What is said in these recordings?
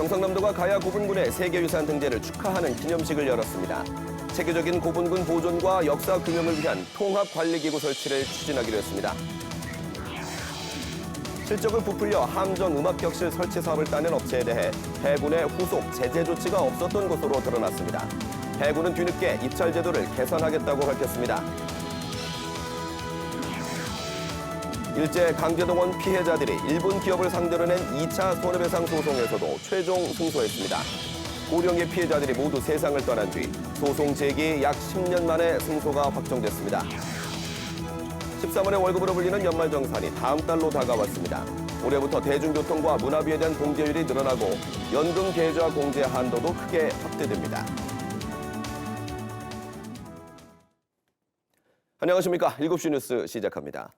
경상남도가 가야 고분군의 세계유산 등재를 축하하는 기념식을 열었습니다. 체계적인 고분군 보존과 역사 규명을 위한 통합관리기구 설치를 추진하기로 했습니다. 실적을 부풀려 함정 음압격실 설치 사업을 따낸 업체에 대해 해군의 후속 제재 조치가 없었던 것으로 드러났습니다. 해군은 뒤늦게 입찰 제도를 개선하겠다고 밝혔습니다. 일제 강제동원 피해자들이 일본 기업을 상대로 낸 2차 손해배상 소송에서도 최종 승소했습니다. 고령의 피해자들이 모두 세상을 떠난 뒤 소송 제기 약 10년 만에 승소가 확정됐습니다. 13월의 월급으로 불리는 연말정산이 다음 달로 다가왔습니다. 올해부터 대중교통과 문화비에 대한 공제율이 늘어나고 연금 계좌 공제 한도도 크게 확대됩니다. 안녕하십니까. 7시 뉴스 시작합니다.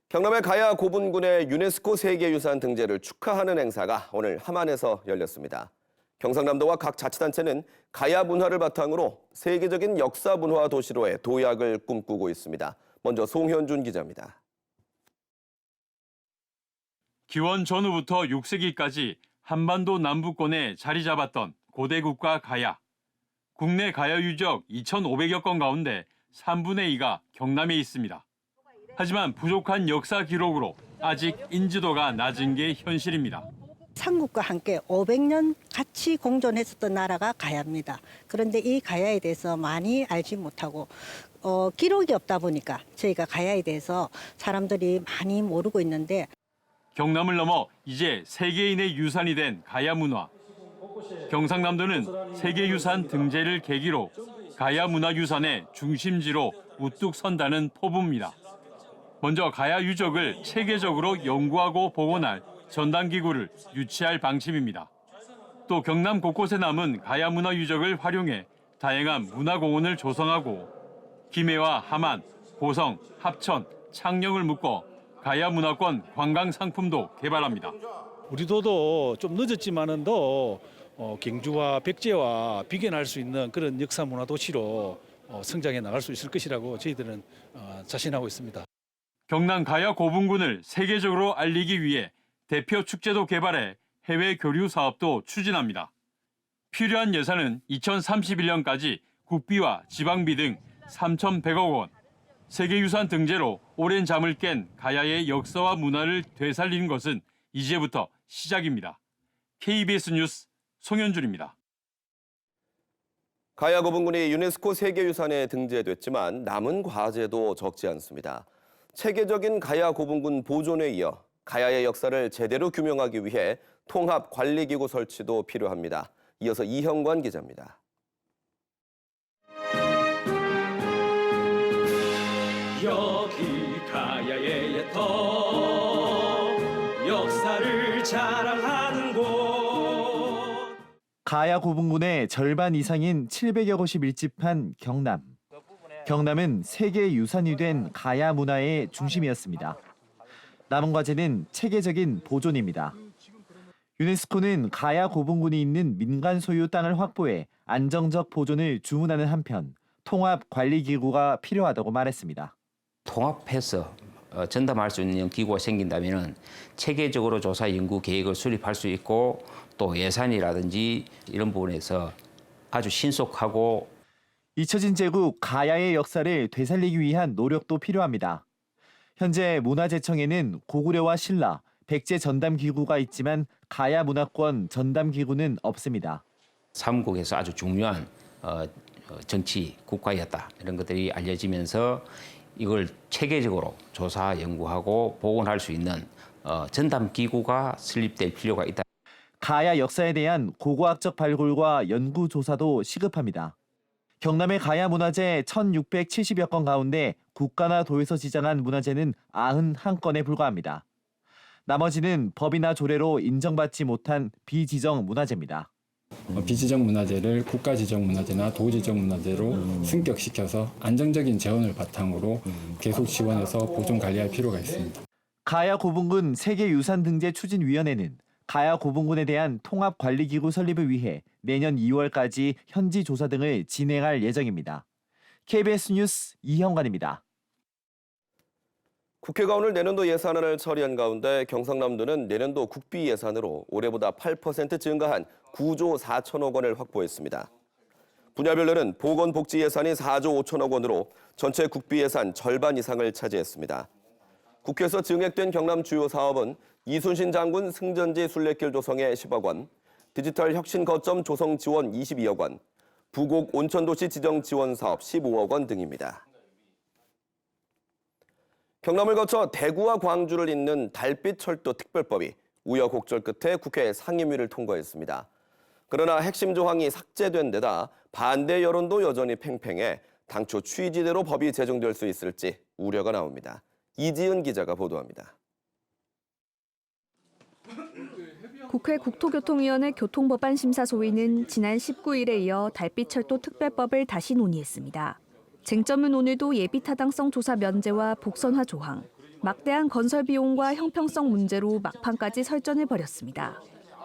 경남의 가야 고분군의 유네스코 세계유산 등재를 축하하는 행사가 오늘 함안에서 열렸습니다. 경상남도와 각 자치단체는 가야 문화를 바탕으로 세계적인 역사 문화 도시로의 도약을 꿈꾸고 있습니다. 먼저 송현준 기자입니다. 기원 전후부터 6세기까지 한반도 남부권에 자리 잡았던 고대 국가 가야. 국내 가야 유적 2,500여 건 가운데 3분의 2가 경남에 있습니다. 하지만 부족한 역사 기록으로 아직 인지도가 낮은 게 현실입니다. 삼국과 함께 500년 같이 공존했었던 나라가 가야입니다. 그런데 이 가야에 대해서 많이 알지 못하고 기록이 없다 보니까 저희가 가야에 대해서 사람들이 많이 모르고 있는데 경남을 넘어 이제 세계인의 유산이 된 가야 문화. 경상남도는 세계유산 등재를 계기로 가야 문화유산의 중심지로 우뚝 선다는 포부입니다. 먼저 가야 유적을 체계적으로 연구하고 복원할 전담기구를 유치할 방침입니다. 또 경남 곳곳에 남은 가야 문화 유적을 활용해 다양한 문화공원을 조성하고 김해와 함안, 고성, 합천, 창녕을 묶어 가야 문화권 관광 상품도 개발합니다. 우리 도도 좀 늦었지만은 더 경주와 백제와 비견할 수 있는 그런 역사 문화 도시로 성장해 나갈 수 있을 것이라고 저희들은 자신하고 있습니다. 경남 가야 고분군을 세계적으로 알리기 위해 대표 축제도 개발해 해외 교류 사업도 추진합니다. 필요한 예산은 2031년까지 국비와 지방비 등 3,100억 원. 세계유산 등재로 오랜 잠을 깬 가야의 역사와 문화를 되살리는 것은 이제부터 시작입니다. KBS 뉴스 송현준입니다. 가야 고분군이 유네스코 세계유산에 등재됐지만 남은 과제도 적지 않습니다. 체계적인 가야 고분군 보존에 이어 가야의 역사를 제대로 규명하기 위해 통합관리기구 설치도 필요합니다. 이어서 이형관 기자입니다. 여기 가야의 옛터 역사를 자랑하는 곳. 가야 고분군의 절반 이상인 700여 곳이 밀집한 경남. 경남은 세계 유산이 된 가야 문화의 중심이었습니다. 남은 과제는 체계적인 보존입니다. 유네스코는 가야 고분군이 있는 민간 소유 땅을 확보해 안정적 보존을 주문하는 한편 통합관리기구가 필요하다고 말했습니다. 통합해서 전담할 수 있는 기구가 생긴다면 체계적으로 조사 연구 계획을 수립할 수 있고 또 예산이라든지 이런 부분에서 아주 신속하고 잊혀진 제국 가야의 역사를 되살리기 위한 노력도 필요합니다. 현재 문화재청에는 고구려와 신라, 백제 전담기구가 있지만 가야 문화권 전담기구는 없습니다. 삼국에서 아주 중요한 정치 국가였다 이런 것들이 알려지면서 이걸 체계적으로 조사 연구하고 복원할 수 있는 전담기구가 설립될 필요가 있다. 가야 역사에 대한 고고학적 발굴과 연구 조사도 시급합니다. 경남의 가야 문화재 1,670여 건 가운데 국가나 도에서 지정한 문화재는 91건에 불과합니다. 나머지는 법이나 조례로 인정받지 못한 비지정 문화재입니다. 비지정 문화재를 국가지정 문화재나 도지정 문화재로 승격시켜서 안정적인 재원을 바탕으로 계속 지원해서 보존 관리할 필요가 있습니다. 가야 고분군 세계유산등재 추진위원회는 가야 고분군에 대한 통합관리기구 설립을 위해 내년 2월까지 현지 조사 등을 진행할 예정입니다. KBS 뉴스 이형관입니다. 국회가 오늘 내년도 예산안을 처리한 가운데 경상남도는 내년도 국비 예산으로 올해보다 8% 증가한 9조 4천억 원을 확보했습니다. 분야별로는 보건복지 예산이 4조 5천억 원으로 전체 국비 예산 절반 이상을 차지했습니다. 국회에서 증액된 경남 주요 사업은 이순신 장군 승전지 순례길 조성에 10억 원, 디지털 혁신 거점 조성 지원 22억 원, 부곡 온천도시 지정 지원 사업 15억 원 등입니다. 경남을 거쳐 대구와 광주를 잇는 달빛철도 특별법이 우여곡절 끝에 국회 상임위를 통과했습니다. 그러나 핵심 조항이 삭제된 데다 반대 여론도 여전히 팽팽해 당초 취지대로 법이 제정될 수 있을지 우려가 나옵니다. 이지은 기자가 보도합니다. 국회 국토교통위원회 교통법안 심사소위는 지난 19일에 이어 달빛철도 특별법을 다시 논의했습니다. 쟁점은 오늘도 예비타당성 조사 면제와 복선화 조항, 막대한 건설 비용과 형평성 문제로 막판까지 설전해버렸습니다.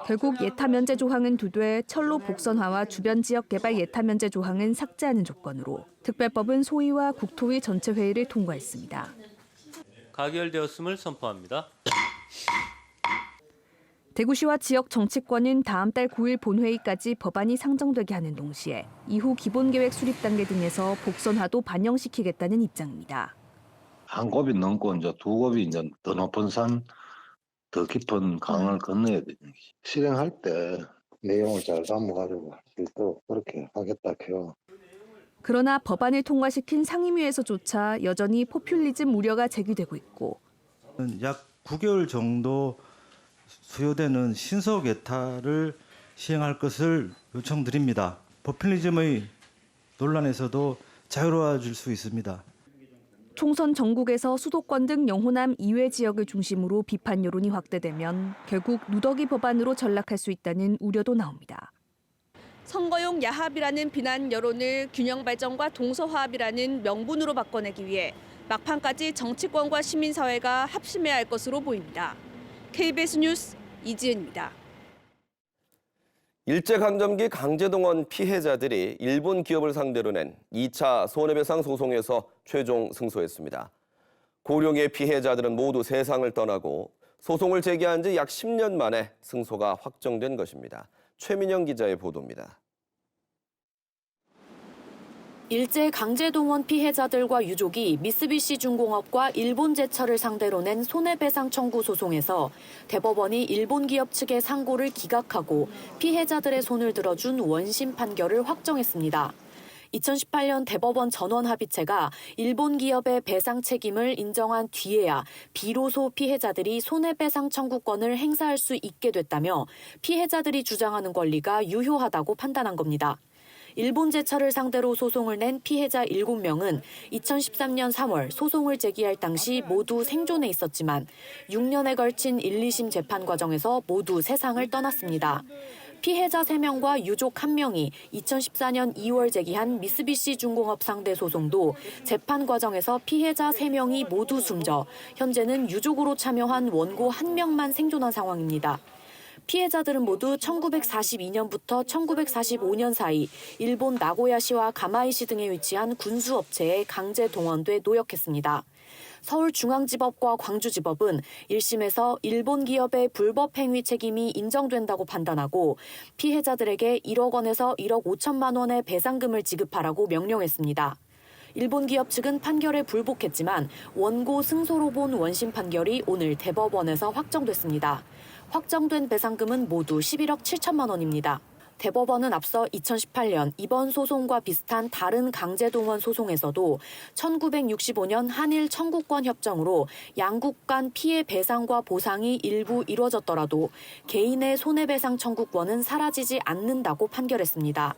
결국 예타 면제 조항은 두되 철로 복선화와 주변 지역 개발 예타 면제 조항은 삭제하는 조건으로 특별법은 소위와 국토위 전체 회의를 통과했습니다. 가결되었음을 선포합니다. 대구시와 지역 정치권은 다음 달 9일 본회의까지 법안이 상정되게 하는 동시에 이후 기본계획 수립 단계 등에서 복선화도 반영시키겠다는 입장입니다. 한 곱이 넘고 이제 두 곱이 이제 더 높은 산, 더 깊은 강을 건너야 되는 거지. 실행할 때 내용을 잘 담아가지고 할 수 있도록 그렇게 하겠다 해요. 그러나 법안을 통과시킨 상임위에서조차 여전히 포퓰리즘 우려가 제기되고 있고 약 9개월 정도 수요되는 신속 예타를 시행할 것을 요청드립니다. 포퓰리즘의 논란에서도 자유로워질 수 있습니다. 총선 전국에서 수도권 등 영호남 이외 지역을 중심으로 비판 여론이 확대되면 결국 누더기 법안으로 전락할 수 있다는 우려도 나옵니다. 선거용 야합이라는 비난 여론을 균형 발전과 동서화합이라는 명분으로 바꿔내기 위해 막판까지 정치권과 시민사회가 합심해야 할 것으로 보입니다. KBS 뉴스 이지은입니다. 일제강점기 강제동원 피해자들이 일본 기업을 상대로 낸 2차 손해배상 소송에서 최종 승소했습니다. 고령의 피해자들은 모두 세상을 떠나고 소송을 제기한 지 약 10년 만에 승소가 확정된 것입니다. 최민영 기자의 보도입니다. 일제 강제동원 피해자들과 유족이 미쓰비시 중공업과 일본제철을 상대로 낸 손해배상 청구 소송에서 대법원이 일본 기업 측의 상고를 기각하고 피해자들의 손을 들어준 원심 판결을 확정했습니다. 2018년 대법원 전원 합의체가 일본 기업의 배상 책임을 인정한 뒤에야 비로소 피해자들이 손해배상 청구권을 행사할 수 있게 됐다며 피해자들이 주장하는 권리가 유효하다고 판단한 겁니다. 일본제철을 상대로 소송을 낸 피해자 7명은 2013년 3월 소송을 제기할 당시 모두 생존해 있었지만 6년에 걸친 1, 2심 재판 과정에서 모두 세상을 떠났습니다. 피해자 3명과 유족 1명이 2014년 2월 제기한 미쓰비시 중공업 상대 소송도 재판 과정에서 피해자 3명이 모두 숨져 현재는 유족으로 참여한 원고 1명만 생존한 상황입니다. 피해자들은 모두 1942년부터 1945년 사이 일본 나고야시와 가마이시 등에 위치한 군수업체에 강제 동원돼 노역했습니다. 서울중앙지법과 광주지법은 1심에서 일본 기업의 불법 행위 책임이 인정된다고 판단하고 피해자들에게 1억 원에서 1억 5천만 원의 배상금을 지급하라고 명령했습니다. 일본 기업 측은 판결에 불복했지만 원고 승소로 본 원심 판결이 오늘 대법원에서 확정됐습니다. 확정된 배상금은 모두 11억 7천만 원입니다. 대법원은 앞서 2018년 이번 소송과 비슷한 다른 강제동원 소송에서도 1965년 한일 청구권 협정으로 양국 간 피해 배상과 보상이 일부 이루어졌더라도 개인의 손해배상 청구권은 사라지지 않는다고 판결했습니다.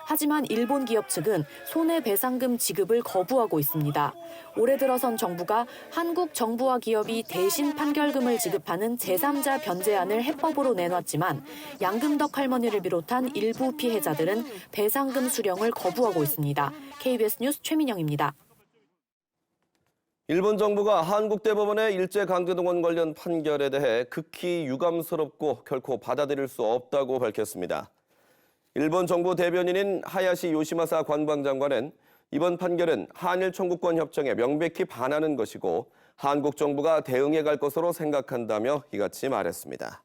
하지만 일본 기업 측은 손해배상금 지급을 거부하고 있습니다. 올해 들어선 정부가 한국 정부와 기업이 대신 판결금을 지급하는 제3자 변제안을 해법으로 내놨지만 양금덕 할머니를 비롯한 일부 피해자들은 배상금 수령을 거부하고 있습니다. KBS 뉴스 최민영입니다. 일본 정부가 한국 대법원의 일제강제동원 관련 판결에 대해 극히 유감스럽고 결코 받아들일 수 없다고 밝혔습니다. 일본 정부 대변인인 하야시 요시마사 관방장관은 이번 판결은 한일 청구권 협정에 명백히 반하는 것이고 한국 정부가 대응해 갈 것으로 생각한다며 이같이 말했습니다.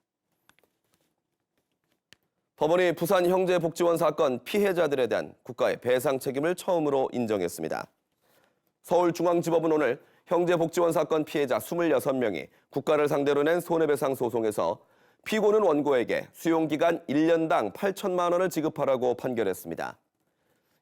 법원이 부산 형제복지원 사건 피해자들에 대한 국가의 배상 책임을 처음으로 인정했습니다. 서울중앙지법은 오늘 형제복지원 사건 피해자 26명이 국가를 상대로 낸 손해배상 소송에서 피고는 원고에게 수용기간 1년당 8천만 원을 지급하라고 판결했습니다.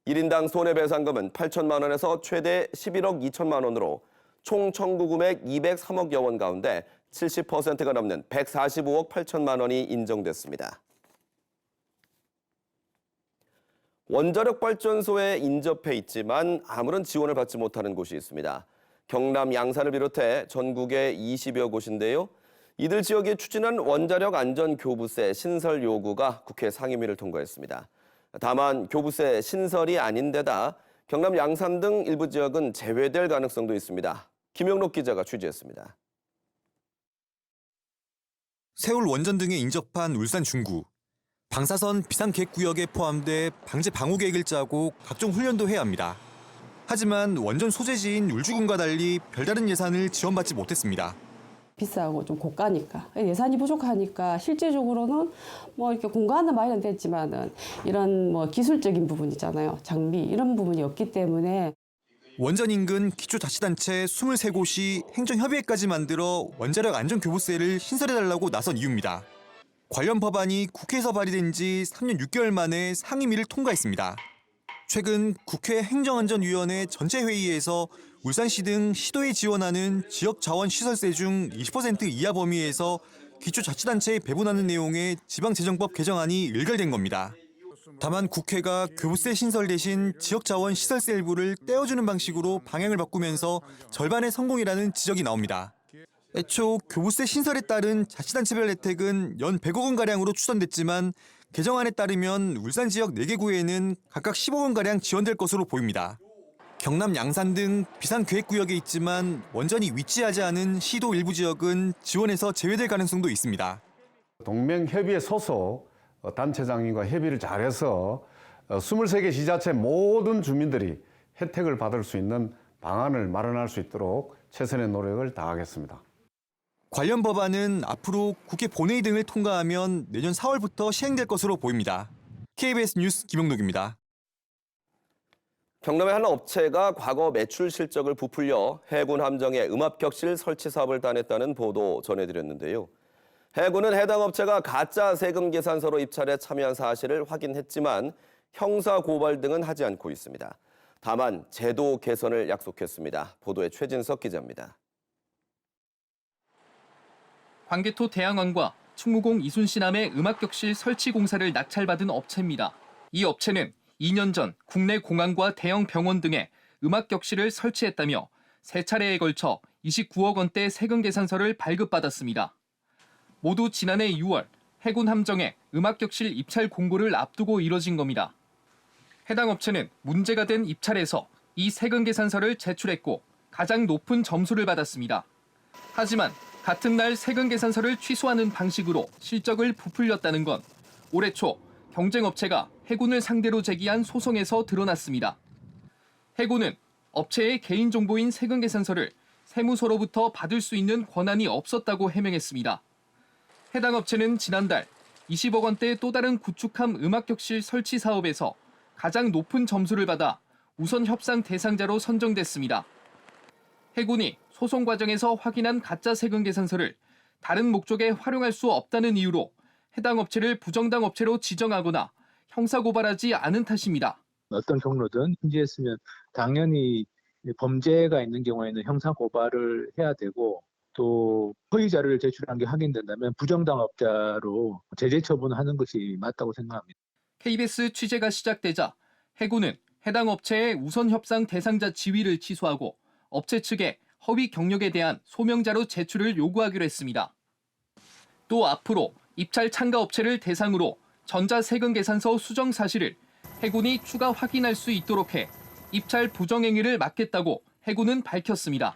1인당 손해배상금은 8천만 원에서 최대 11억 2천만 원으로 총 청구 금액 203억여 원 가운데 70%가 넘는 145억 8천만 원이 인정됐습니다. 원자력 발전소에 인접해 있지만 아무런 지원을 받지 못하는 곳이 있습니다. 경남 양산을 비롯해 전국에 20여 곳인데요. 이들 지역이 추진한 원자력 안전 교부세 신설 요구가 국회 상임위를 통과했습니다. 다만 교부세 신설이 아닌 데다 경남 양산 등 일부 지역은 제외될 가능성도 있습니다. 김영록 기자가 취재했습니다. 세울 원전 등에 인접한 울산 중구. 방사선 비상계획구역에 포함돼 방제 방호 계획을 짜고 각종 훈련도 해야 합니다. 하지만 원전 소재지인 울주군과 달리 별다른 예산을 지원받지 못했습니다. 비싸고 좀 고가니까 예산이 부족하니까 실제적으로는 뭐 이렇게 공간은 마련됐지만은 이런 뭐 기술적인 부분 있잖아요. 장비 이런 부분이 없기 때문에 원전 인근 기초자치단체 23곳이 행정협의회까지 만들어 원자력 안전교부세를 신설해달라고 나선 이유입니다. 관련 법안이 국회에서 발의된 지 3년 6개월 만에 상임위를 통과했습니다. 최근 국회 행정안전위원회 전체 회의에서 울산시 등 시도에 지원하는 지역자원시설세 중 20% 이하 범위에서 기초자치단체에 배분하는 내용의 지방재정법 개정안이 일결된 겁니다. 다만 국회가 교부세 신설 대신 지역자원시설세 일부를 떼어주는 방식으로 방향을 바꾸면서 절반의 성공이라는 지적이 나옵니다. 애초 교부세 신설에 따른 자치단체별 혜택은 연 100억 원가량으로 추산됐지만 개정안에 따르면 울산 지역 4개 구에는 각각 10억 원가량 지원될 것으로 보입니다. 경남 양산 등 비상계획구역에 있지만 원전이 위치하지 않은 시도 일부 지역은 지원에서 제외될 가능성도 있습니다. 동맹협의회 소속 단체장님과 협의를 잘해서 23개 지자체 모든 주민들이 혜택을 받을 수 있는 방안을 마련할 수 있도록 최선의 노력을 다하겠습니다. 관련 법안은 앞으로 국회 본회의 등을 통과하면 내년 4월부터 시행될 것으로 보입니다. KBS 뉴스 김용록입니다. 경남의 한 업체가 과거 매출 실적을 부풀려 해군 함정에 음압격실 설치 사업을 따냈다는 보도 전해드렸는데요. 해군은 해당 업체가 가짜 세금 계산서로 입찰에 참여한 사실을 확인했지만 형사 고발 등은 하지 않고 있습니다. 다만 제도 개선을 약속했습니다. 보도에 최진석 기자입니다. 광개토 대양왕과 충무공 이순신함의 음압격실 설치 공사를 낙찰받은 업체입니다. 이 업체는 2년 전 국내 공항과 대형 병원 등에 음압격실을 설치했다며 3차례에 걸쳐 29억 원대 세금 계산서를 발급받았습니다. 모두 지난해 6월 해군 함정에 음압격실 입찰 공고를 앞두고 이뤄진 겁니다. 해당 업체는 문제가 된 입찰에서 이 세금 계산서를 제출했고 가장 높은 점수를 받았습니다. 하지만 같은 날 세금 계산서를 취소하는 방식으로 실적을 부풀렸다는 건 올해 초 경쟁업체가 해군을 상대로 제기한 소송에서 드러났습니다. 해군은 업체의 개인정보인 세금 계산서를 세무서로부터 받을 수 있는 권한이 없었다고 해명했습니다. 해당 업체는 지난달 20억 원대 또 다른 구축함 음압격실 설치 사업에서 가장 높은 점수를 받아 우선 협상 대상자로 선정됐습니다. 해군이 소송 과정에서 확인한 가짜 세금 계산서를 다른 목적에 활용할 수 없다는 이유로 해당 업체를 부정당 업체로 지정하거나 형사고발하지 않은 탓입니다. 어떤 경로든 인지했으면 당연히 범죄가 있는 경우에는 형사고발을 해야 되고 또 허위 자료를 제출한 게 확인된다면 부정당업자로 제재 처분하는 것이 맞다고 생각합니다. KBS 취재가 시작되자 해군은 해당 업체의 우선 협상 대상자 지위를 취소하고 업체 측에 허위 경력에 대한 소명자료 제출을 요구하기로 했습니다. 또 앞으로 입찰 참가 업체를 대상으로 전자세금 계산서 수정 사실을 해군이 추가 확인할 수 있도록 해 입찰 부정행위를 막겠다고 해군은 밝혔습니다.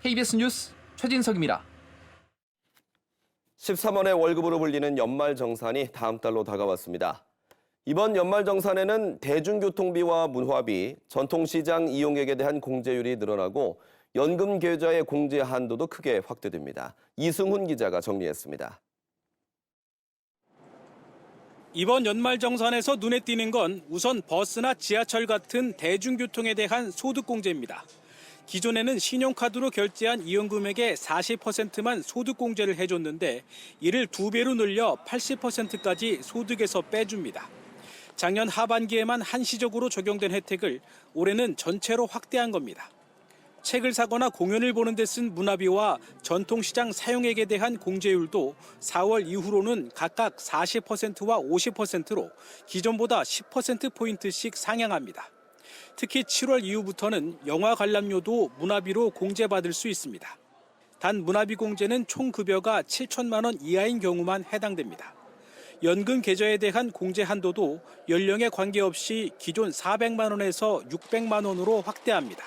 KBS 뉴스 최진석입니다. 13원의 월급으로 불리는 연말정산이 다음 달로 다가왔습니다. 이번 연말정산에는 대중교통비와 문화비, 전통시장 이용객에 대한 공제율이 늘어나고 연금 계좌의 공제 한도도 크게 확대됩니다. 이승훈 기자가 정리했습니다. 이번 연말정산에서 눈에 띄는 건 우선 버스나 지하철 같은 대중교통에 대한 소득공제입니다. 기존에는 신용카드로 결제한 이용금액의 40%만 소득공제를 해줬는데 이를 2배로 늘려 80%까지 소득에서 빼줍니다. 작년 하반기에만 한시적으로 적용된 혜택을 올해는 전체로 확대한 겁니다. 책을 사거나 공연을 보는 데 쓴 문화비와 전통시장 사용액에 대한 공제율도 4월 이후로는 각각 40%와 50%로 기존보다 10%포인트씩 상향합니다. 특히 7월 이후부터는 영화 관람료도 문화비로 공제받을 수 있습니다. 단 문화비 공제는 총 급여가 7천만 원 이하인 경우만 해당됩니다. 연금 계좌에 대한 공제 한도도 연령에 관계없이 기존 400만 원에서 600만 원으로 확대합니다.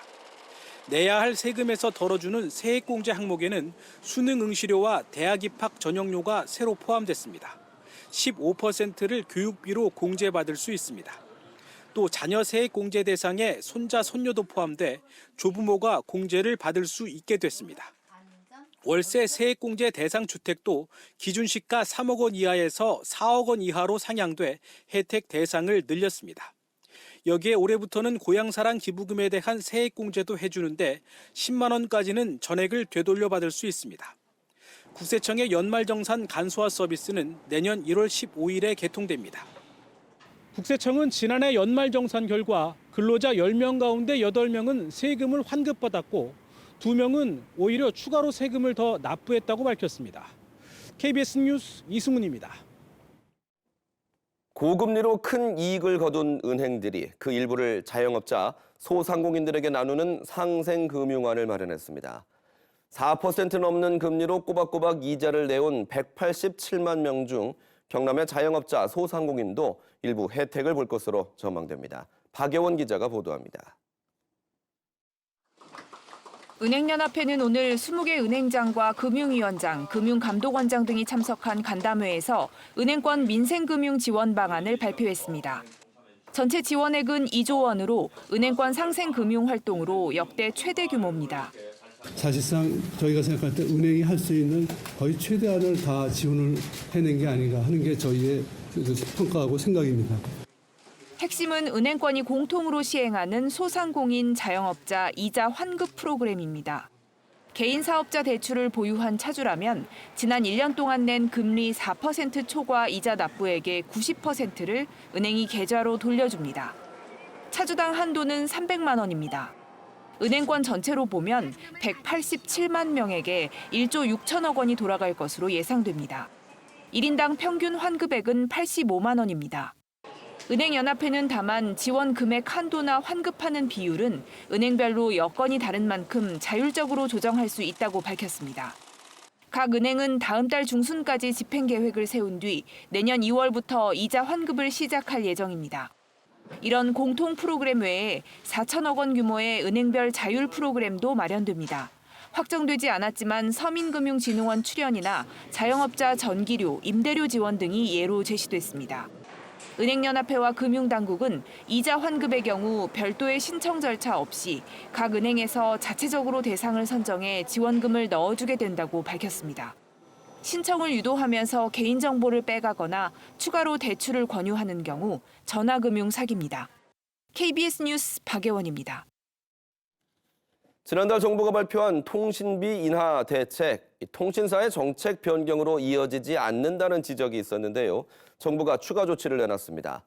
내야 할 세금에서 덜어주는 세액공제 항목에는 수능 응시료와 대학 입학 전형료가 새로 포함됐습니다. 15%를 교육비로 공제받을 수 있습니다. 또 자녀 세액공제 대상에 손자, 손녀도 포함돼 조부모가 공제를 받을 수 있게 됐습니다. 월세 세액공제 대상 주택도 기준 시가 3억 원 이하에서 4억 원 이하로 상향돼 혜택 대상을 늘렸습니다. 여기에 올해부터는 고향사랑 기부금에 대한 세액공제도 해주는데 10만 원까지는 전액을 되돌려 받을 수 있습니다. 국세청의 연말정산 간소화 서비스는 내년 1월 15일에 개통됩니다. 국세청은 지난해 연말정산 결과 근로자 10명 가운데 8명은 세금을 환급받았고 2명은 오히려 추가로 세금을 더 납부했다고 밝혔습니다. KBS 뉴스 이승훈입니다. 고금리로 큰 이익을 거둔 은행들이 그 일부를 자영업자, 소상공인들에게 나누는 상생금융안을 마련했습니다. 4% 넘는 금리로 꼬박꼬박 이자를 내온 187만 명 중 경남의 자영업자, 소상공인도 일부 혜택을 볼 것으로 전망됩니다. 박예원 기자가 보도합니다. 은행연합회는 오늘 20개 은행장과 금융위원장, 금융감독원장 등이 참석한 간담회에서 은행권 민생금융 지원 방안을 발표했습니다. 전체 지원액은 2조 원으로 은행권 상생금융 활동으로 역대 최대 규모입니다. 사실상 저희가 생각할 때 은행이 할 수 있는 거의 최대한을 다 지원을 해낸 게 아닌가 하는 게 저희의 평가하고 생각입니다. 핵심은 은행권이 공통으로 시행하는 소상공인 자영업자 이자 환급 프로그램입니다. 개인 사업자 대출을 보유한 차주라면 지난 1년 동안 낸 금리 4% 초과 이자 납부액의 90%를 은행이 계좌로 돌려줍니다. 차주당 한도는 300만 원입니다. 은행권 전체로 보면 187만 명에게 1조 6천억 원이 돌아갈 것으로 예상됩니다. 1인당 평균 환급액은 85만 원입니다. 은행연합회는 다만 지원 금액 한도나 환급하는 비율은 은행별로 여건이 다른 만큼 자율적으로 조정할 수 있다고 밝혔습니다. 각 은행은 다음 달 중순까지 집행 계획을 세운 뒤 내년 2월부터 이자 환급을 시작할 예정입니다. 이런 공통 프로그램 외에 4천억 원 규모의 은행별 자율 프로그램도 마련됩니다. 확정되지 않았지만 서민금융진흥원 출연이나 자영업자 전기료, 임대료 지원 등이 예로 제시됐습니다. 은행연합회와 금융당국은 이자 환급의 경우 별도의 신청 절차 없이 각 은행에서 자체적으로 대상을 선정해 지원금을 넣어주게 된다고 밝혔습니다. 신청을 유도하면서 개인정보를 빼가거나 추가로 대출을 권유하는 경우 전화금융 사기입니다. KBS 뉴스 박예원입니다. 지난달 정부가 발표한 통신비 인하 대책, 통신사의 정책 변경으로 이어지지 않는다는 지적이 있었는데요. 정부가 추가 조치를 내놨습니다.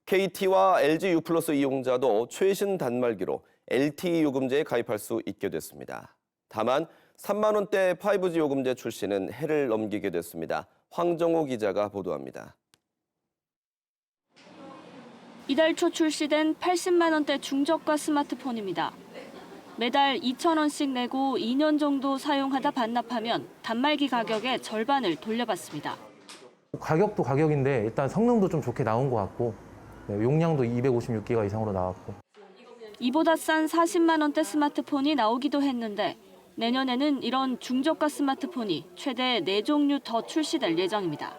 KT와 LG U+ 이용자도 최신 단말기로 LTE 요금제에 가입할 수 있게 됐습니다. 다만 3만 원대 5G 요금제 출시는 해를 넘기게 됐습니다. 황정호 기자가 보도합니다. 이달 초 출시된 80만 원대 중저가 스마트폰입니다. 매달 2,000원씩 내고 2년 정도 사용하다 반납하면 단말기 가격의 절반을 돌려받습니다. 가격도 가격인데 일단 성능도 좀 좋게 나온 것 같고 용량도 256기가 이상으로 나왔고. 이보다 싼 40만 원대 스마트폰이 나오기도 했는데 내년에는 이런 중저가 스마트폰이 최대 4종류 더 출시될 예정입니다.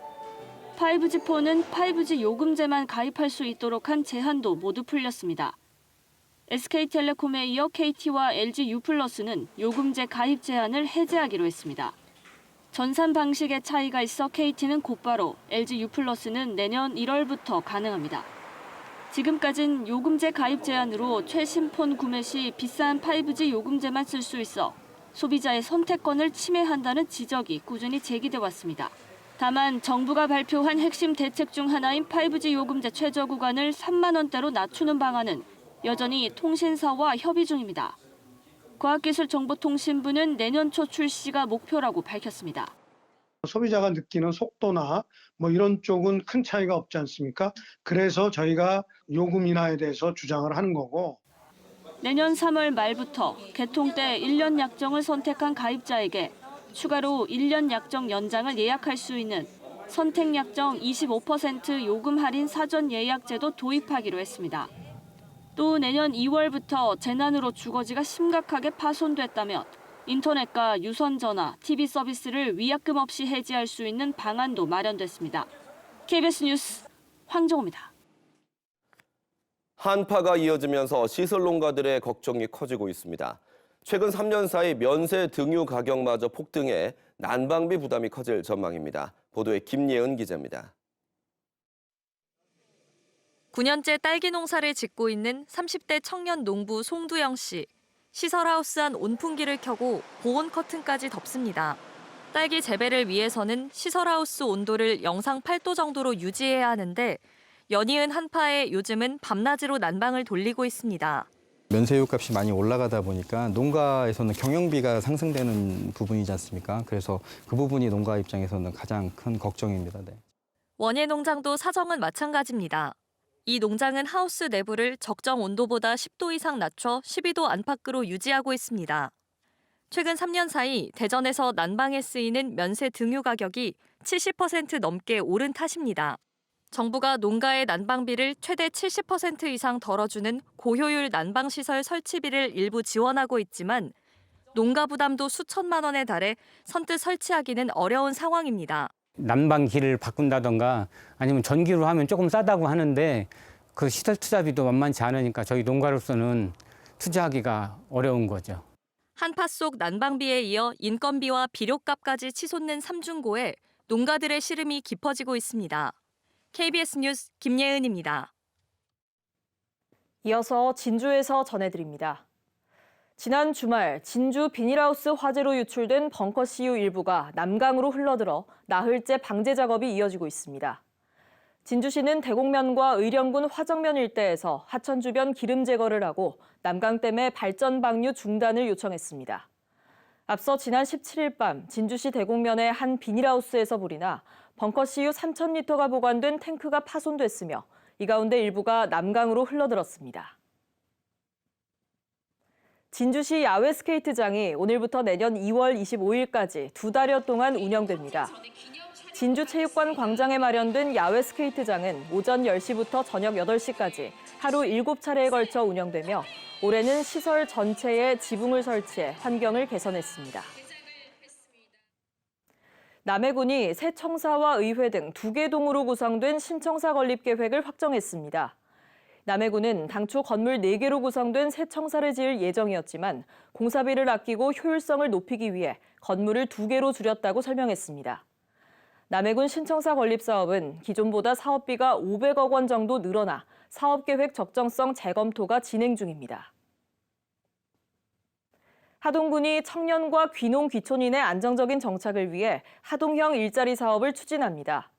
5G 폰은 5G 요금제만 가입할 수 있도록 한 제한도 모두 풀렸습니다. SK텔레콤에 이어 KT와 LG U+는 요금제 가입 제한을 해제하기로 했습니다. 전산 방식의 차이가 있어 KT는 곧바로, LG U+는 내년 1월부터 가능합니다. 지금까진 요금제 가입 제한으로 최신 폰 구매 시 비싼 5G 요금제만 쓸 수 있어 소비자의 선택권을 침해한다는 지적이 꾸준히 제기돼 왔습니다. 다만 정부가 발표한 핵심 대책 중 하나인 5G 요금제 최저 구간을 3만 원대로 낮추는 방안은 여전히 통신사와 협의 중입니다. 과학기술정보통신부는 내년 초 출시가 목표라고 밝혔습니다. 소비자가 느끼는 속도나 이런 쪽은 큰 차이가 없지 않습니까? 그래서 저희가 요금 인하에 대해서 주장을 하는 거고. 내년 3월 말부터 개통 때 1년 약정을 선택한 가입자에게 추가로 1년 약정 연장을 예약할 수 있는 선택 약정 25% 요금 할인 사전 예약제도 도입하기로 했습니다. 또 내년 2월부터 재난으로 주거지가 심각하게 파손됐다면 인터넷과 유선전화, TV 서비스를 위약금 없이 해지할 수 있는 방안도 마련됐습니다. KBS 뉴스 황정호입니다. 한파가 이어지면서 시설 농가들의 걱정이 커지고 있습니다. 최근 3년 사이 면세 등유 가격마저 폭등해 난방비 부담이 커질 전망입니다. 보도에 김예은 기자입니다. 9년째 딸기 농사를 짓고 있는 30대 청년 농부 송두영 씨. 시설하우스 안 온풍기를 켜고 보온 커튼까지 덮습니다. 딸기 재배를 위해서는 시설하우스 온도를 영상 8도 정도로 유지해야 하는데 연이은 한파에 요즘은 밤낮으로 난방을 돌리고 있습니다. 면세유 값이 많이 올라가다 보니까 농가에서는 경영비가 상승되는 부분이지 않습니까? 그래서 그 부분이 농가 입장에서는 가장 큰 걱정입니다. 네. 원예 농장도 사정은 마찬가지입니다. 이 농장은 하우스 내부를 적정 온도보다 10도 이상 낮춰 12도 안팎으로 유지하고 있습니다. 최근 3년 사이 대전에서 난방에 쓰이는 면세 등유 가격이 70% 넘게 오른 탓입니다. 정부가 농가의 난방비를 최대 70% 이상 덜어주는 고효율 난방시설 설치비를 일부 지원하고 있지만 농가 부담도 수천만 원에 달해 선뜻 설치하기는 어려운 상황입니다. 난방기를 바꾼다던가 아니면 전기로 하면 조금 싸다고 하는데 그 시설 투자비도 만만치 않으니까 저희 농가로서는 투자하기가 어려운 거죠. 한파 속 난방비에 이어 인건비와 비료값까지 치솟는 삼중고에 농가들의 시름이 깊어지고 있습니다. KBS 뉴스 김예은입니다. 이어서 진주에서 전해드립니다. 지난 주말 진주 비닐하우스 화재로 유출된 벙커CU 일부가 남강으로 흘러들어 나흘째 방제 작업이 이어지고 있습니다. 진주시는 대곡면과 의령군 화정면 일대에서 하천 주변 기름 제거를 하고 남강댐의 발전 방류 중단을 요청했습니다. 앞서 지난 17일 밤 진주시 대곡면의 한 비닐하우스에서 불이 나 벙커CU 3,000리터가 보관된 탱크가 파손됐으며 이 가운데 일부가 남강으로 흘러들었습니다. 진주시 야외 스케이트장이 오늘부터 내년 2월 25일까지 2달여 동안 운영됩니다. 진주체육관 광장에 마련된 야외 스케이트장은 오전 10시부터 저녁 8시까지 하루 7차례에 걸쳐 운영되며 올해는 시설 전체에 지붕을 설치해 환경을 개선했습니다. 남해군이 새 청사와 의회 등 2개 동으로 구성된 신청사 건립 계획을 확정했습니다. 남해군은 당초 건물 4개로 구성된 새 청사를 지을 예정이었지만 공사비를 아끼고 효율성을 높이기 위해 건물을 2개로 줄였다고 설명했습니다. 남해군 신청사 건립 사업은 기존보다 사업비가 500억 원 정도 늘어나 사업계획 적정성 재검토가 진행 중입니다. 하동군이 청년과 귀농 귀촌인의 안정적인 정착을 위해 하동형 일자리 사업을 추진합니다.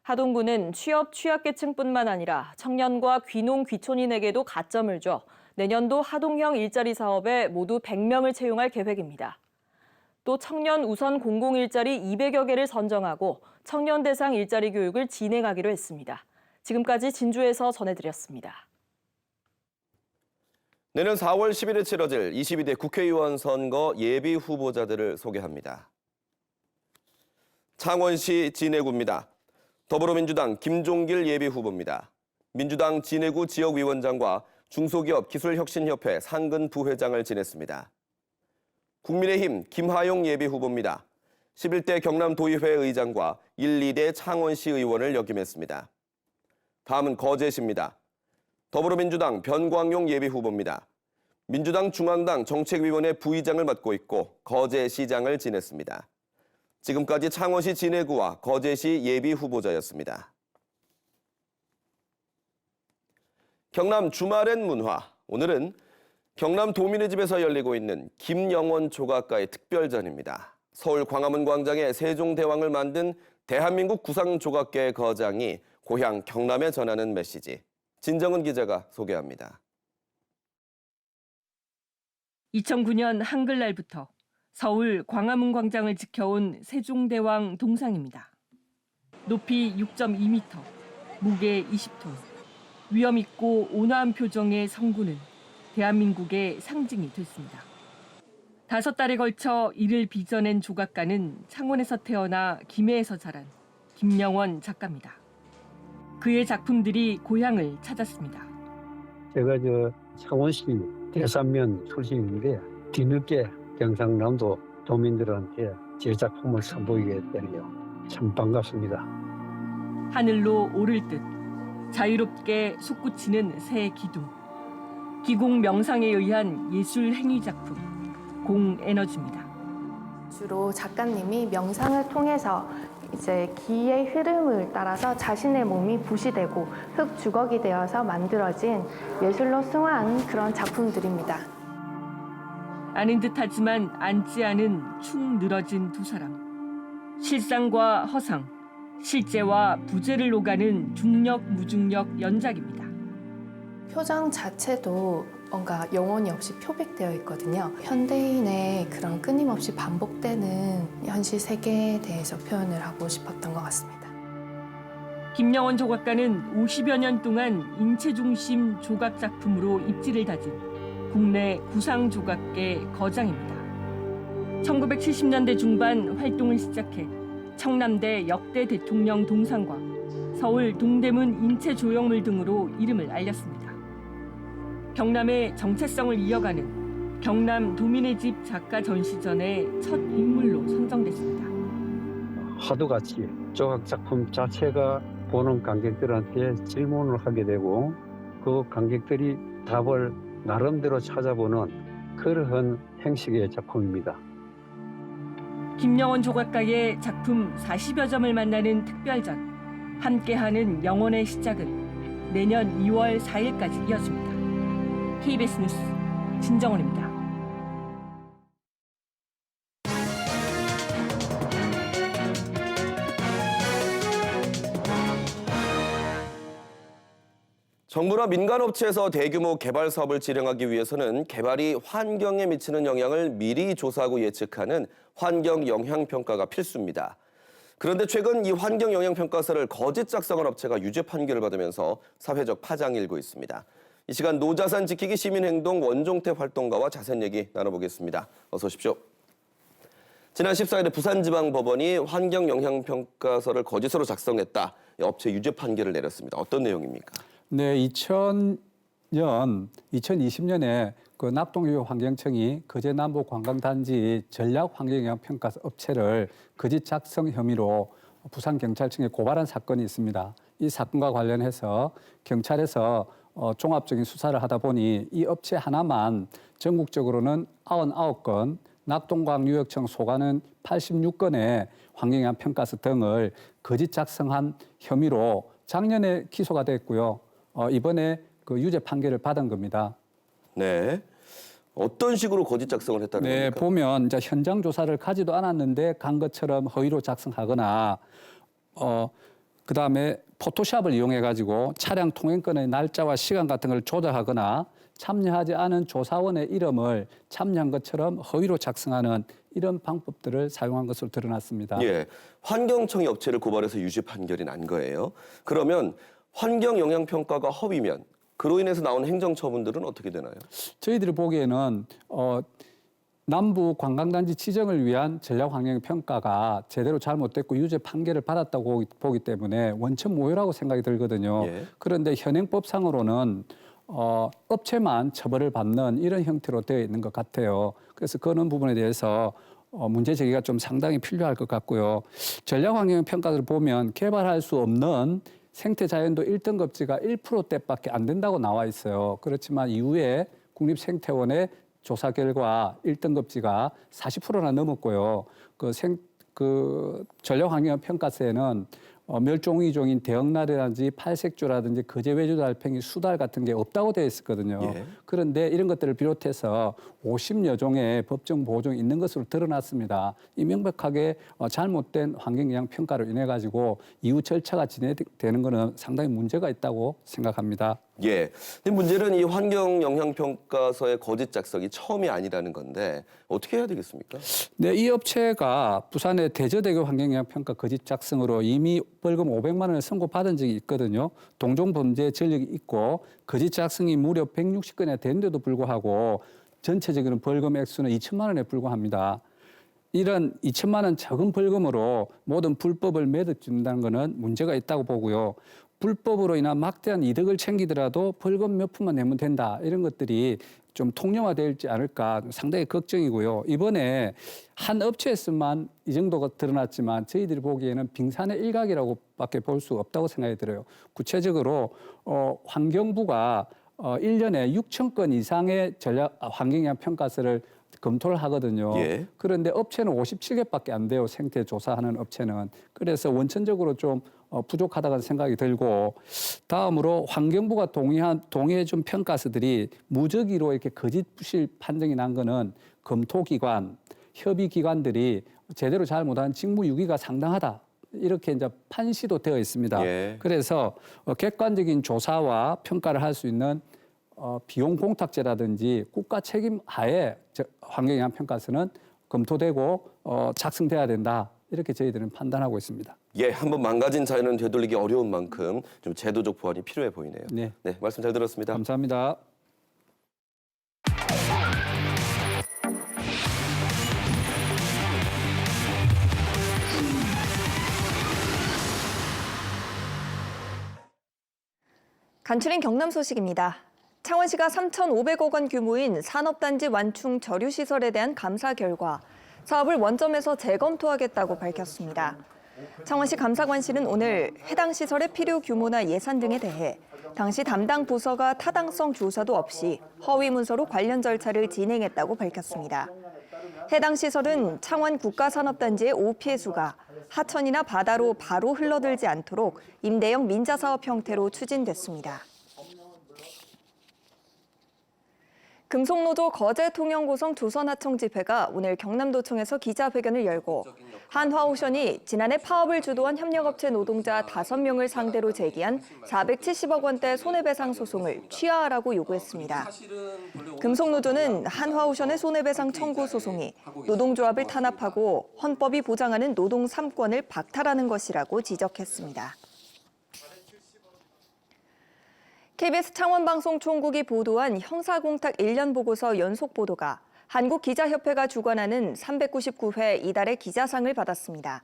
하동군은 취약계층뿐만 아니라 청년과 귀농 귀촌인에게도 가점을 줘 내년도 하동형 일자리 사업에 모두 100명을 채용할 계획입니다. 또 청년 우선 공공일자리 200여 개를 선정하고 청년 대상 일자리 교육을 진행하기로 했습니다. 지금까지 진주에서 전해드렸습니다. 내년 4월 10일에 치러질 22대 국회의원 선거 예비 후보자들을 소개합니다. 창원시 진해구입니다. 더불어민주당 김종길 예비 후보입니다. 민주당 진해구 지역위원장과 중소기업 기술혁신협회 상근 부회장을 지냈습니다. 국민의힘 김하용 예비 후보입니다. 11대 경남도의회 의장과 1, 2대 창원시 의원을 역임했습니다. 다음은 거제시입니다. 더불어민주당 변광용 예비후보입니다. 민주당 중앙당 정책위원회 부의장을 맡고 있고 거제시장을 지냈습니다. 지금까지 창원시 진해구와 거제시 예비후보자였습니다. 경남 주말엔 문화. 오늘은 경남 도민의 집에서 열리고 있는 김영원 조각가의 특별전입니다. 서울 광화문 광장에 세종대왕을 만든 대한민국 구상조각계의 거장이 고향 경남에 전하는 메시지. 진정은 기자가 소개합니다. 2009년 한글날부터 서울 광화문 광장을 지켜온 세종대왕 동상입니다. 높이 6.2m, 무게 20톤, 위험 있고 온화한 표정의 성구는 대한민국의 상징이 됐습니다. 5달에 걸쳐 이를 빚어낸 조각가는 창원에서 태어나 김해에서 자란 김영원 작가입니다. 그의 작품들이 고향을 찾았습니다. 제가 창원시 대산면 출신인데 뒤늦게 경상남도 도민들한테 제 작품을 선보이게 되네요. 참 반갑습니다. 하늘로 오를 듯 자유롭게 솟구치는 새 기둥. 기공 명상에 의한 예술 행위 작품 공에너지입니다. 주로 작가님이 명상을 통해서 이제 기의 흐름을 따라서 자신의 몸이 부시되고 흙 주걱이 되어서 만들어진 예술로 승화한 그런 작품들입니다. 아는 듯하지만 앉지 않은 축 늘어진 두 사람. 실상과 허상, 실제와 부재를 오가는 중력 무중력 연작입니다. 표정 자체도 뭔가 영혼이 없이 표백되어 있거든요. 현대인의 그런 끊임없이 반복되는 현실 세계에 대해서 표현을 하고 싶었던 것 같습니다. 김영원 조각가는 50여 년 동안 인체 중심 조각 작품으로 입지를 다진 국내 구상 조각계 거장입니다. 1970년대 중반 활동을 시작해 청남대 역대 대통령 동상과 서울 동대문 인체 조형물 등으로 이름을 알렸습니다. 경남의 정체성을 이어가는 경남 도민의 집 작가 전시전의 첫 인물로 선정됐습니다. 화두같이 조각 작품 자체가 보는 관객들한테 질문을 하게 되고 그 관객들이 답을 나름대로 찾아보는 그러한 형식의 작품입니다. 김영원 조각가의 작품 40여 점을 만나는 특별전. 함께하는 영원의 시작은 내년 2월 4일까지 이어집니다. KBS 뉴스 진정원입니다. 정부나 민간업체에서 대규모 개발 사업을 진행하기 위해서는 개발이 환경에 미치는 영향을 미리 조사하고 예측하는 환경영향평가가 필수입니다. 그런데 최근 이 환경영향평가서를 거짓 작성한 업체가 유죄 판결을 받으면서 사회적 파장이 일고 있습니다. 이 시간 노자산 지키기 시민행동 원종태 활동가와 자세한 얘기 나눠보겠습니다. 어서 오십시오. 지난 14일 부산지방법원이 환경영향평가서를 거짓으로 작성했다. 업체 유죄 판결을 내렸습니다. 어떤 내용입니까? 네, 2020년에 그 낙동유역환경청이 거제남부 관광단지 전략환경영향평가서 업체를 거짓 작성 혐의로 부산경찰청에 고발한 사건이 있습니다. 이 사건과 관련해서 경찰에서 종합적인 수사를 하다 보니 이 업체 하나만 전국적으로는 99건, 낙동광유역청 소관은 86건의 환경영향평가서 등을 거짓 작성한 혐의로 작년에 기소가 됐고요. 이번에 그 유죄 판결을 받은 겁니다. 네. 어떤 식으로 거짓 작성을 했다는 겁니까? 네, 보면 이제 현장 조사를 가지도 않았는데 간 것처럼 허위로 작성하거나 그다음에 포토샵을 이용해 가지고 차량 통행권의 날짜와 시간 같은 걸 조작하거나 참여하지 않은 조사원의 이름을 참여한 것처럼 허위로 작성하는 이런 방법들을 사용한 것으로 드러났습니다. 예, 환경청이 업체를 고발해서 유죄 판결이 난 거예요. 그러면 환경영향평가가 허위면 그로 인해서 나온 행정처분들은 어떻게 되나요? 저희들이 보기에는 남부 관광단지 지정을 위한 전략환경평가가 제대로 잘못됐고 유죄 판결을 받았다고 보기 때문에 원천 무효라고 생각이 들거든요. 예. 그런데 현행법상으로는 업체만 처벌을 받는 이런 형태로 되어 있는 것 같아요. 그래서 그런 부분에 대해서 문제 제기가 좀 상당히 필요할 것 같고요. 전략환경평가를 보면 개발할 수 없는 생태 자연도 1등급지가 1%대밖에 안 된다고 나와 있어요. 그렇지만 이후에 국립생태원의 조사 결과 1등급지가 40%나 넘었고요. 그 전략환경 평가서에는 멸종위종인 대형날이라든지 팔색조라든지 거제외주 달팽이, 수달 같은 게 없다고 되어 있었거든요. 예. 그런데 이런 것들을 비롯해서 50여 종의 법정 보호종이 있는 것으로 드러났습니다. 이 명백하게 잘못된 환경영향 평가로 인해 가지고 이후 절차가 진행되는 것은 상당히 문제가 있다고 생각합니다. 예. 근데 문제는 이 환경영향평가서의 거짓 작성이 처음이 아니라는 건데 어떻게 해야 되겠습니까? 네, 이 업체가 부산의 대저대교 환경영향평가 거짓 작성으로 이미 벌금 500만 원을 선고받은 적이 있거든요. 동종 범죄 전력이 있고 거짓 작성이 무려 160건이나 되는데도 불구하고 전체적인 벌금 액수는 2천만 원에 불과합니다. 이런 2천만 원 적은 벌금으로 모든 불법을 매듭짓는다는 것은 문제가 있다고 보고요. 불법으로 인한 막대한 이득을 챙기더라도 벌금 몇 푼만 내면 된다. 이런 것들이 좀 통념화될지 않을까 상당히 걱정이고요. 이번에 한 업체에서만 이 정도가 드러났지만 저희들이 보기에는 빙산의 일각이라고밖에 볼 수 없다고 생각이 들어요. 구체적으로 환경부가 1년에 6천 건 이상의 환경영향 평가서를 검토를 하거든요. 예. 그런데 업체는 57개밖에 안 돼요. 생태 조사하는 업체는. 그래서 원천적으로 좀 부족하다는 생각이 들고, 다음으로 환경부가 동의해준 평가서들이 무작위로 이렇게 거짓부실 판정이 난 거는 검토기관, 협의기관들이 제대로 잘 못한 직무유기가 상당하다. 이렇게 이제 판시도 되어 있습니다. 예. 그래서 객관적인 조사와 평가를 할 수 있는 비용 공탁제라든지 국가 책임 하에 환경영향 평가서는 검토되고 작성돼야 된다. 이렇게 저희들은 판단하고 있습니다. 예, 한번 망가진 자연은 되돌리기 어려운 만큼 좀 제도적 보완이 필요해 보이네요. 네, 말씀 잘 들었습니다. 감사합니다. 간추린 경남 소식입니다. 창원시가 3,500억 원 규모인 산업단지 완충 저류시설에 대한 감사 결과 사업을 원점에서 재검토하겠다고 밝혔습니다. 창원시 감사관실은 오늘 해당 시설의 필요 규모나 예산 등에 대해 당시 담당 부서가 타당성 조사도 없이 허위 문서로 관련 절차를 진행했다고 밝혔습니다. 해당 시설은 창원 국가산업단지의 오폐수가 하천이나 바다로 바로 흘러들지 않도록 임대형 민자사업 형태로 추진됐습니다. 금속노조 거제통영고성 조선하청집회가 오늘 경남도청에서 기자회견을 열고 한화오션이 지난해 파업을 주도한 협력업체 노동자 5명을 상대로 제기한 470억 원대 손해배상 소송을 취하하라고 요구했습니다. 금속노조는 한화오션의 손해배상 청구 소송이 노동조합을 탄압하고 헌법이 보장하는 노동 3권을 박탈하는 것이라고 지적했습니다. KBS 창원방송총국이 보도한 형사공탁 1년 보고서 연속 보도가 한국기자협회가 주관하는 399회 이달의 기자상을 받았습니다.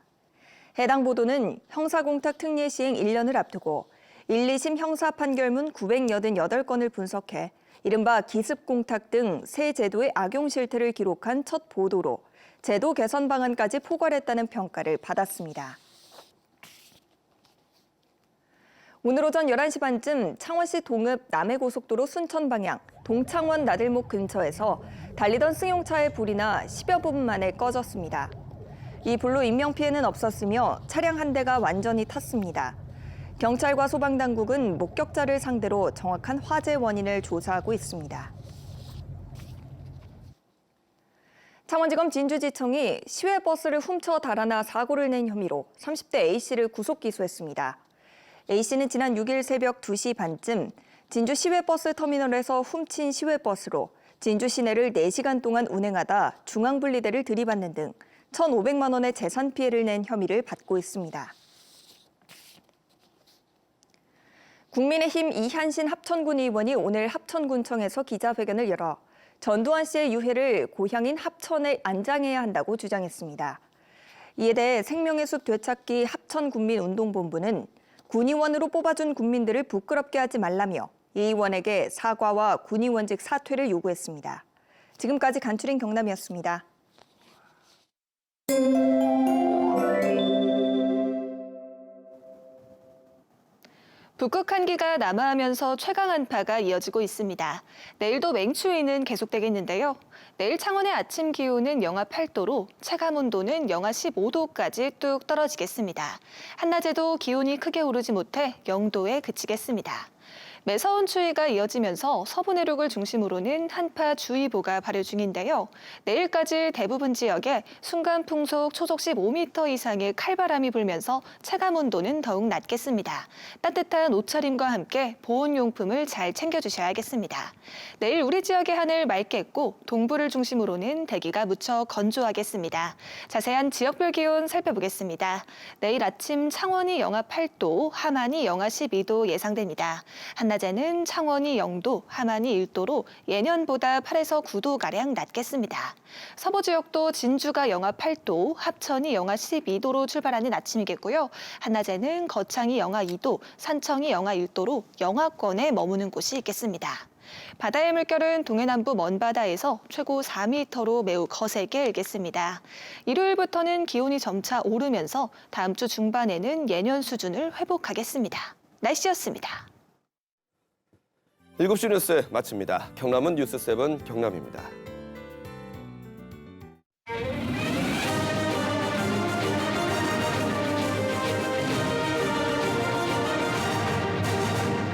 해당 보도는 형사공탁 특례 시행 1년을 앞두고 1, 2심 형사 판결문 988건을 분석해 이른바 기습공탁 등 새 제도의 악용 실태를 기록한 첫 보도로 제도 개선 방안까지 포괄했다는 평가를 받았습니다. 오늘 오전 11시 반쯤 창원시 동읍 남해고속도로 순천 방향 동창원 나들목 근처에서 달리던 승용차의 불이 나 10여 분 만에 꺼졌습니다. 이 불로 인명피해는 없었으며 차량 한 대가 완전히 탔습니다. 경찰과 소방당국은 목격자를 상대로 정확한 화재 원인을 조사하고 있습니다. 창원지검 진주지청이 시외버스를 훔쳐 달아나 사고를 낸 혐의로 30대 A씨를 구속 기소했습니다. A씨는 지난 6일 새벽 2시 반쯤 진주 시외버스 터미널에서 훔친 시외버스로 진주 시내를 4시간 동안 운행하다 중앙분리대를 들이받는 등 1,500만 원의 재산 피해를 낸 혐의를 받고 있습니다. 국민의힘 이한신 합천군 의원이 오늘 합천군청에서 기자회견을 열어 전두환 씨의 유해를 고향인 합천에 안장해야 한다고 주장했습니다. 이에 대해 생명의 숲 되찾기 합천군민운동본부는 군의원으로 뽑아준 국민들을 부끄럽게 하지 말라며 이 의원에게 사과와 군의원직 사퇴를 요구했습니다. 지금까지 간추린 경남이었습니다. 북극 한기가 남하하면서 최강 한파가 이어지고 있습니다. 내일도 맹추위는 계속되겠는데요. 내일 창원의 아침 기온은 영하 8도로 체감 온도는 영하 15도까지 뚝 떨어지겠습니다. 한낮에도 기온이 크게 오르지 못해 0도에 그치겠습니다. 매서운 추위가 이어지면서 서부 내륙을 중심으로는 한파주의보가 발효 중인데요. 내일까지 대부분 지역에 순간 풍속 초속 15m 이상의 칼바람이 불면서 체감 온도는 더욱 낮겠습니다. 따뜻한 옷차림과 함께 보온용품을 잘 챙겨주셔야겠습니다. 내일 우리 지역의 하늘 맑겠고 동부를 중심으로는 대기가 무척 건조하겠습니다. 자세한 지역별 기온 살펴보겠습니다. 내일 아침 창원이 영하 8도, 함안이 영하 12도 예상됩니다. 한낮에는 창원이 0도, 함안이 1도로 예년보다 8에서 9도가량 낮겠습니다. 서부 지역도 진주가 영하 8도, 합천이 영하 12도로 출발하는 아침이겠고요. 한낮에는 거창이 영하 2도, 산청이 영하 1도로 영하권에 머무는 곳이 있겠습니다. 바다의 물결은 동해남부 먼바다에서 최고 4m로 매우 거세게 일겠습니다. 일요일부터는 기온이 점차 오르면서 다음 주 중반에는 예년 수준을 회복하겠습니다. 날씨였습니다. 7시 뉴스 마칩니다. 경남은 뉴스7 경남입니다.